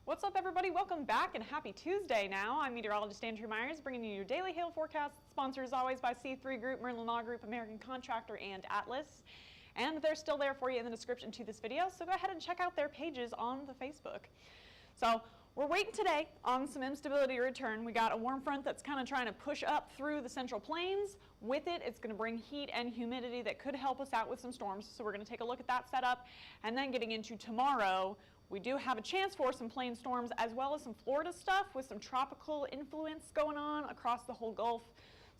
What's up, everybody? Welcome back and happy Tuesday now. I'm meteorologist Andrew Myers, bringing you your daily hail forecast, sponsored as always by C3 Group, Merlin Law Group, American Contractor, and Atlas. And they're still there for you in the description to this video, so go ahead and check out their pages on the Facebook. So we're waiting today on some instability to return. We got a warm front that's kind of trying to push up through the central plains. With it, it's going to bring heat and humidity that could help us out with some storms. So we're going to take a look at that setup. And then getting into tomorrow, we do have a chance for some plain storms as well as some Florida stuff with some tropical influence going on across the whole Gulf.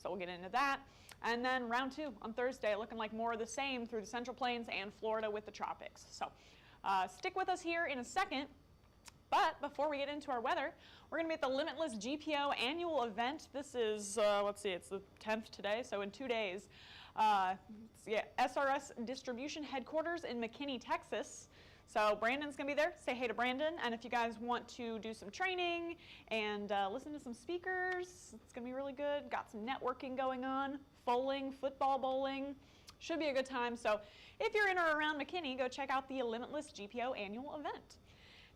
So we'll get into that. And then round two on Thursday, looking like more of the same through the central plains and Florida with the tropics. So stick with us here in a second. But before we get into our weather, we're going to be at the Limitless GPO annual event. This is, let's see, it's the 10th today, so in 2 days. SRS Distribution Headquarters in McKinney, Texas. So Brandon's going to be there. Say hey to Brandon. And if you guys want to do some training and listen to some speakers, it's going to be really good. Got some networking going on, football bowling. Should be a good time. So if you're in or around McKinney, go check out the Limitless GPO annual event.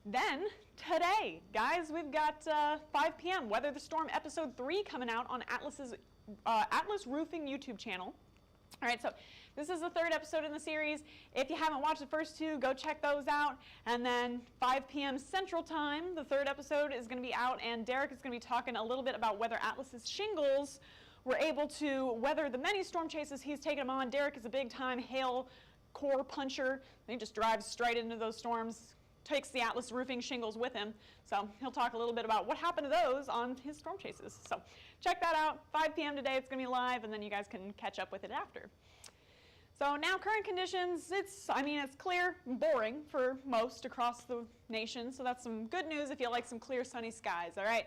Then today, guys, we've got 5 p.m. Weather the Storm episode 3 coming out on Atlas's Atlas Roofing YouTube channel. All right, so this is the 3rd episode in the series. If you haven't watched the first 2, go check those out. And then 5 p.m. Central Time, the 3rd episode is going to be out, and Derek is going to be talking a little bit about whether Atlas's shingles were able to weather the many storm chases he's taken them on. Derek is a big-time hail core puncher. He just drives straight into those storms, takes the Atlas roofing shingles with him. So he'll talk a little bit about what happened to those on his storm chases. So check that out. 5 p.m. today, it's going to be live, and then you guys can catch up with it after. So now current conditions, it's clear and boring for most across the nation. So that's some good news if you like some clear sunny skies, all right?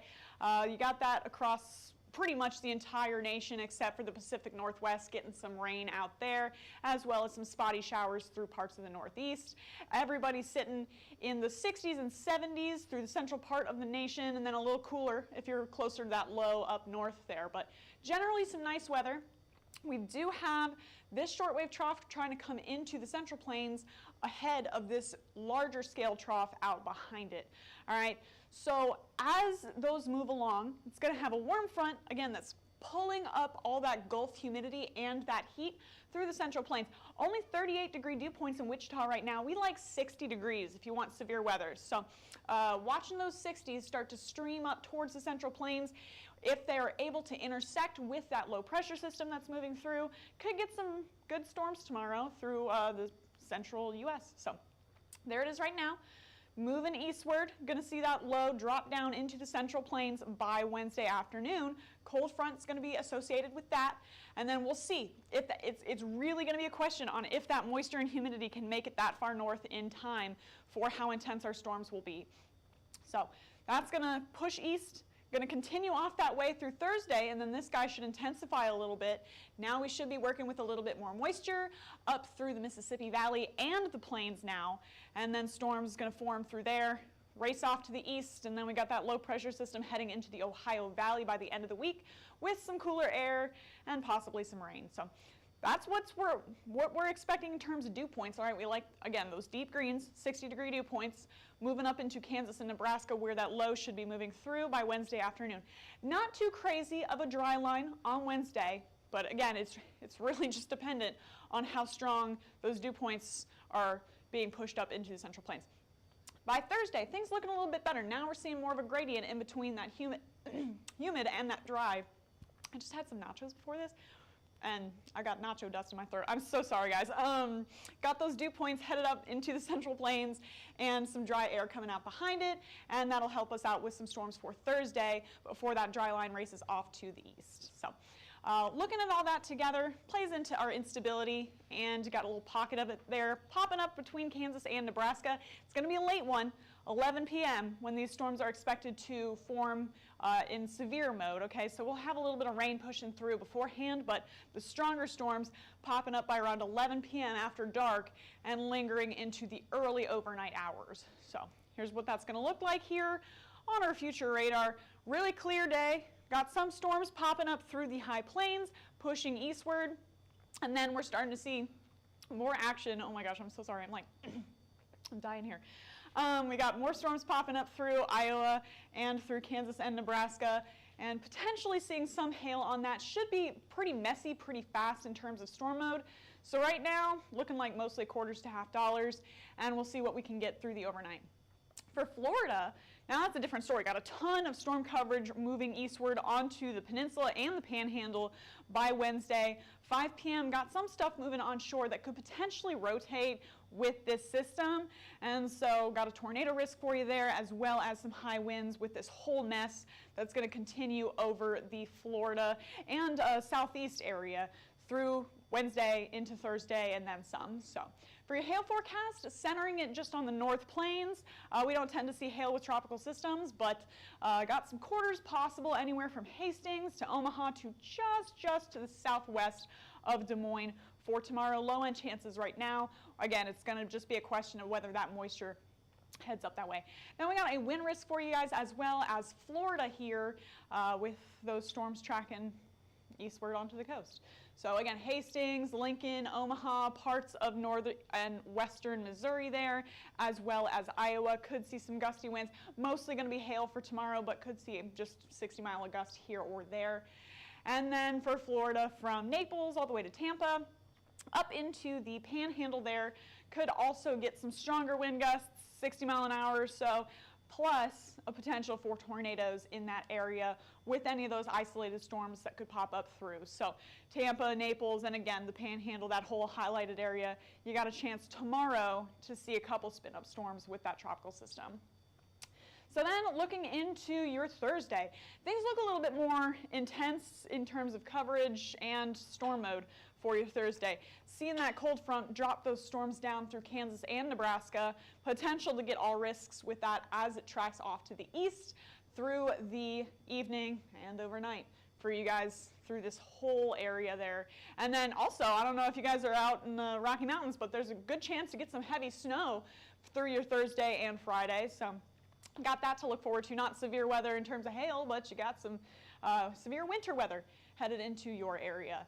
You got that across pretty much the entire nation except for the Pacific Northwest, getting some rain out there, as well as some spotty showers through parts of the Northeast. Everybody's sitting in the 60s and 70s through the central part of the nation, and then a little cooler if you're closer to that low up north there. But generally some nice weather. We do have this shortwave trough trying to come into the central plains ahead of this larger scale trough out behind it. All right, so as those move along, it's going to have a warm front, again, that's pulling up all that Gulf humidity and that heat through the central plains. Only 38-degree dew points in Wichita right now. We like 60 degrees if you want severe weather. So watching those 60s start to stream up towards the central plains, if they are able to intersect with that low pressure system that's moving through, could get some good storms tomorrow through the central U.S. So there it is right now. Moving eastward, going to see that low drop down into the central plains by Wednesday afternoon. Cold front's going to be associated with that, and then we'll see if it's really going to be a question on if that moisture and humidity can make it that far north in time for how intense our storms will be. So that's going to push east. Going to continue off that way through Thursday, and then this guy should intensify a little bit. Now we should be working with a little bit more moisture up through the Mississippi Valley and the plains now, and then storms going to form through there, race off to the east, and then we got that low pressure system heading into the Ohio Valley by the end of the week with some cooler air and possibly some rain. So that's what we're expecting in terms of dew points. All right, we like, again, those deep greens, 60-degree dew points, moving up into Kansas and Nebraska where that low should be moving through by Wednesday afternoon. Not too crazy of a dry line on Wednesday, but again, it's really just dependent on how strong those dew points are being pushed up into the central plains. By Thursday, things looking a little bit better. Now we're seeing more of a gradient in between that humid and that dry. I just had some nachos before this, and I got nacho dust in my throat. I'm so sorry, guys. Got those dew points headed up into the central plains and some dry air coming out behind it, and that'll help us out with some storms for Thursday before that dry line races off to the east. So Looking at all that together plays into our instability, and got a little pocket of it there popping up between Kansas and Nebraska. It's going to be a late one, 11 p.m. when these storms are expected to form in severe mode. Okay, so we'll have a little bit of rain pushing through beforehand, but the stronger storms popping up by around 11 p.m. after dark and lingering into the early overnight hours. So here's what that's going to look like here on our future radar. Really clear day. Got some storms popping up through the high plains, pushing eastward, and then we're starting to see more action. Oh my gosh, I'm so sorry. I'm like, I'm dying here. We got more storms popping up through Iowa and through Kansas and Nebraska, and potentially seeing some hail on that. Should be pretty messy, pretty fast in terms of storm mode. So right now, looking like mostly quarters to half dollars, and we'll see what we can get through the overnight. For Florida, now that's a different story. Got a ton of storm coverage moving eastward onto the peninsula and the panhandle by Wednesday. 5 p.m. got some stuff moving onshore that could potentially rotate with this system. And so got a tornado risk for you there, as well as some high winds with this whole mess that's going to continue over the Florida and southeast area through Wednesday into Thursday and then some. So for your hail forecast, centering it just on the North Plains, we don't tend to see hail with tropical systems, but got some quarters possible anywhere from Hastings to Omaha to just to the southwest of Des Moines for tomorrow. Low end chances right now. Again, it's going to just be a question of whether that moisture heads up that way. Then we got a wind risk for you guys, as well as Florida here with those storms tracking eastward onto the coast. So again, Hastings, Lincoln, Omaha, parts of northern and western Missouri there, as well as Iowa, could see some gusty winds. Mostly going to be hail for tomorrow, but could see just 60-mile a gust here or there. And then for Florida, from Naples all the way to Tampa, up into the panhandle there, could also get some stronger wind gusts, 60 mile an hour or so, plus a potential for tornadoes in that area with any of those isolated storms that could pop up through. So Tampa, Naples, and again, the panhandle, that whole highlighted area, you got a chance tomorrow to see a couple spin-up storms with that tropical system. So then looking into your Thursday, things look a little bit more intense in terms of coverage and storm mode for your Thursday. Seeing that cold front drop those storms down through Kansas and Nebraska, potential to get all risks with that as it tracks off to the east through the evening and overnight for you guys through this whole area there. And then also, I don't know if you guys are out in the Rocky Mountains, but there's a good chance to get some heavy snow through your Thursday and Friday. So got that to look forward to. Not severe weather in terms of hail, but you got some severe winter weather headed into your area.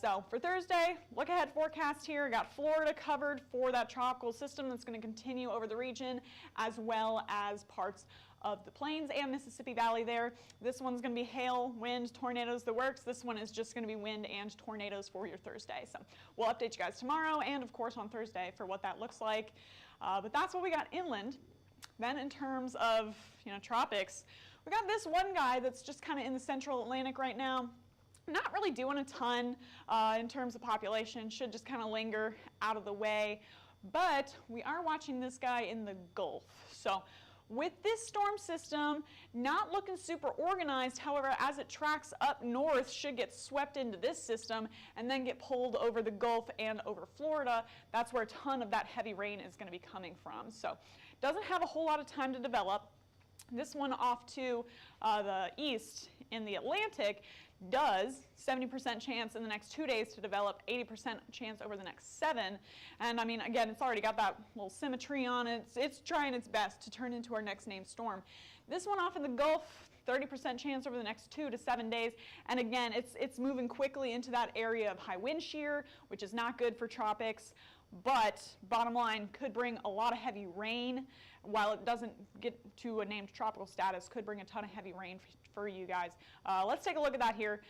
So for Thursday, look ahead forecast here. Got Florida covered for that tropical system that's going to continue over the region, as well as parts of the plains and Mississippi Valley there. This one's going to be hail, wind, tornadoes, the works. This one is just going to be wind and tornadoes for your Thursday. So we'll update you guys tomorrow and, of course, on Thursday for what that looks like. But that's what we got inland. Then in terms of, tropics, we got this one guy that's just kind of in the central Atlantic right now. Not really doing a ton in terms of population, should just kind of linger out of the way. But we are watching this guy in the Gulf. So with this storm system, not looking super organized, however, as it tracks up north, should get swept into this system and then get pulled over the Gulf and over Florida. That's where a ton of that heavy rain is going to be coming from. So doesn't have a whole lot of time to develop. This one off to the east in the Atlantic does 70% chance in the next 2 days to develop, 80% chance over the next 7. And I mean, again, it's already got that little symmetry on it. It's trying its best to turn into our next named storm. This one off in the Gulf, 30% chance over the next 2 to 7 days. And again, it's moving quickly into that area of high wind shear, which is not good for tropics. But bottom line, could bring a lot of heavy rain. While it doesn't get to a named tropical status, could bring a ton of heavy rain for you guys. Let's take a look at that here.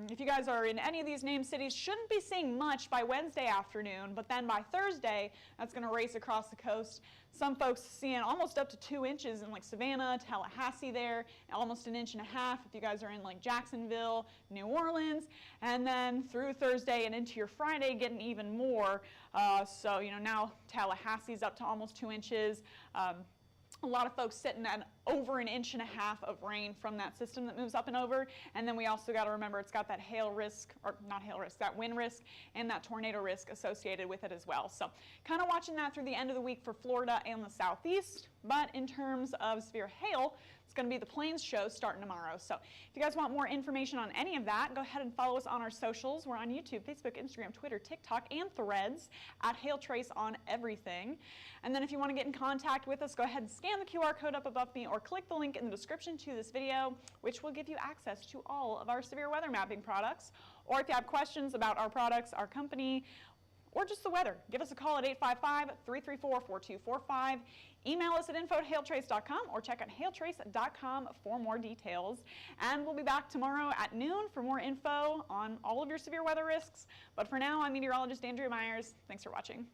If you guys are in any of these named cities, shouldn't be seeing much by Wednesday afternoon, but then by Thursday, that's going to race across the coast. Some folks seeing almost up to 2 inches in like Savannah, Tallahassee there, almost 1.5 inches if you guys are in like Jacksonville, New Orleans, and then through Thursday and into your Friday, getting even more. So, now Tallahassee's up to almost 2 inches. A lot of folks sitting at over 1.5 inches of rain from that system that moves up and over. And then we also got to remember it's got that hail risk, or not hail risk, that wind risk and that tornado risk associated with it as well. So kind of watching that through the end of the week for Florida and the southeast. But in terms of severe hail, it's going to be the Plains show starting tomorrow. So if you guys want more information on any of that, go ahead and follow us on our socials. We're on YouTube, Facebook, Instagram, Twitter, TikTok, and Threads at Hail Trace on everything. And then if you want to get in contact with us, go ahead and scan the QR code up above me or click the link in the description to this video, which will give you access to all of our severe weather mapping products. Or if you have questions about our products, our company, or just the weather, give us a call at 855-334-4245. Email us at info@hailtrace.com or check out hailtrace.com for more details. And we'll be back tomorrow at noon for more info on all of your severe weather risks. But for now, I'm meteorologist Andrea Myers. Thanks for watching.